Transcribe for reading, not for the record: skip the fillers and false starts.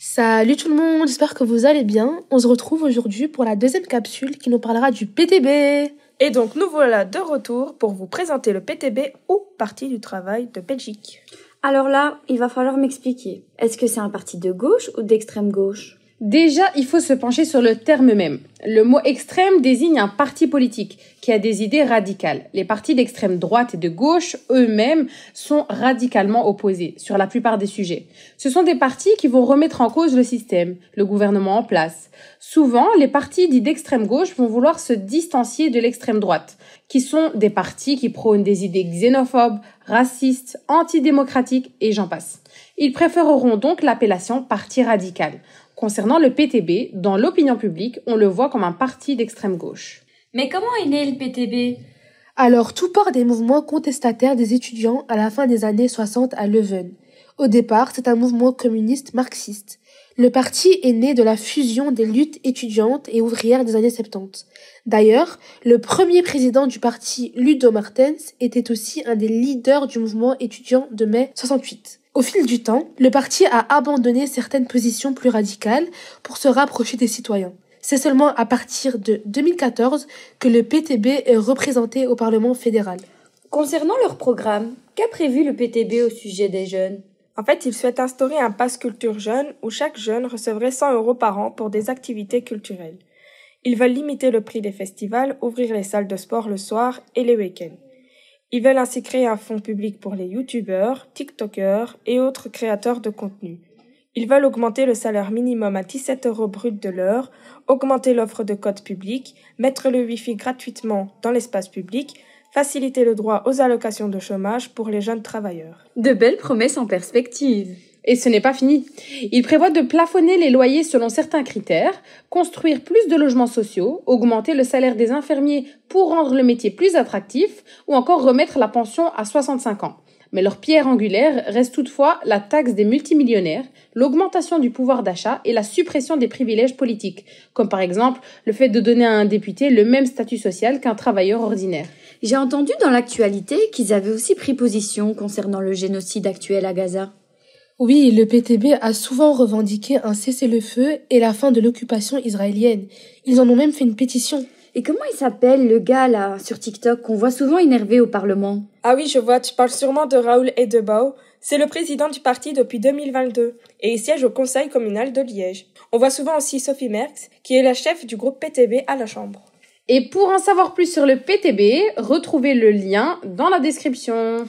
Salut tout le monde, j'espère que vous allez bien. On se retrouve aujourd'hui pour la deuxième capsule qui nous parlera du PTB. Et donc nous voilà de retour pour vous présenter le PTB ou Parti du travail de Belgique. Alors là, il va falloir m'expliquer. Est-ce que c'est un parti de gauche ou d'extrême gauche ? Déjà, il faut se pencher sur le terme même. Le mot extrême désigne un parti politique qui a des idées radicales. Les partis d'extrême droite et de gauche, eux-mêmes, sont radicalement opposés sur la plupart des sujets. Ce sont des partis qui vont remettre en cause le système, le gouvernement en place. Souvent, les partis dits d'extrême gauche vont vouloir se distancier de l'extrême droite, qui sont des partis qui prônent des idées xénophobes, racistes, antidémocratiques et j'en passe. Ils préféreront donc l'appellation parti radical. Concernant le PTB, dans l'opinion publique, on le voit comme un parti d'extrême gauche. Mais comment est né le PTB ? Alors, tout part des mouvements contestataires des étudiants à la fin des années 60 à Leuven. Au départ, c'est un mouvement communiste marxiste. Le parti est né de la fusion des luttes étudiantes et ouvrières des années 70. D'ailleurs, le premier président du parti, Ludo Martens, était aussi un des leaders du mouvement étudiant de mai 68. Au fil du temps, le parti a abandonné certaines positions plus radicales pour se rapprocher des citoyens. C'est seulement à partir de 2014 que le PTB est représenté au Parlement fédéral. Concernant leur programme, qu'a prévu le PTB au sujet des jeunes ? En fait, ils souhaitent instaurer un pass culture jeune où chaque jeune recevrait 100 € par an pour des activités culturelles. Ils veulent limiter le prix des festivals, ouvrir les salles de sport le soir et les week-ends. Ils veulent ainsi créer un fonds public pour les youtubeurs, tiktokers et autres créateurs de contenu. Ils veulent augmenter le salaire minimum à 17 € brut de l'heure, augmenter l'offre de codes publics, mettre le Wi-Fi gratuitement dans l'espace public, faciliter le droit aux allocations de chômage pour les jeunes travailleurs. De belles promesses en perspective. Et ce n'est pas fini. Ils prévoient de plafonner les loyers selon certains critères, construire plus de logements sociaux, augmenter le salaire des infirmiers pour rendre le métier plus attractif ou encore remettre la pension à 65 ans. Mais leur pierre angulaire reste toutefois la taxe des multimillionnaires, l'augmentation du pouvoir d'achat et la suppression des privilèges politiques, comme par exemple le fait de donner à un député le même statut social qu'un travailleur ordinaire. J'ai entendu dans l'actualité qu'ils avaient aussi pris position concernant le génocide actuel à Gaza. Oui, le PTB a souvent revendiqué un cessez-le-feu et la fin de l'occupation israélienne. Ils en ont même fait une pétition. Et comment il s'appelle le gars là sur TikTok qu'on voit souvent énervé au Parlement ? Ah oui, je vois, tu parles sûrement de Raoul Edebao. C'est le président du parti depuis 2022 et il siège au conseil communal de Liège. On voit souvent aussi Sophie Merckx, qui est la chef du groupe PTB à la Chambre. Et pour en savoir plus sur le PTB, retrouvez le lien dans la description.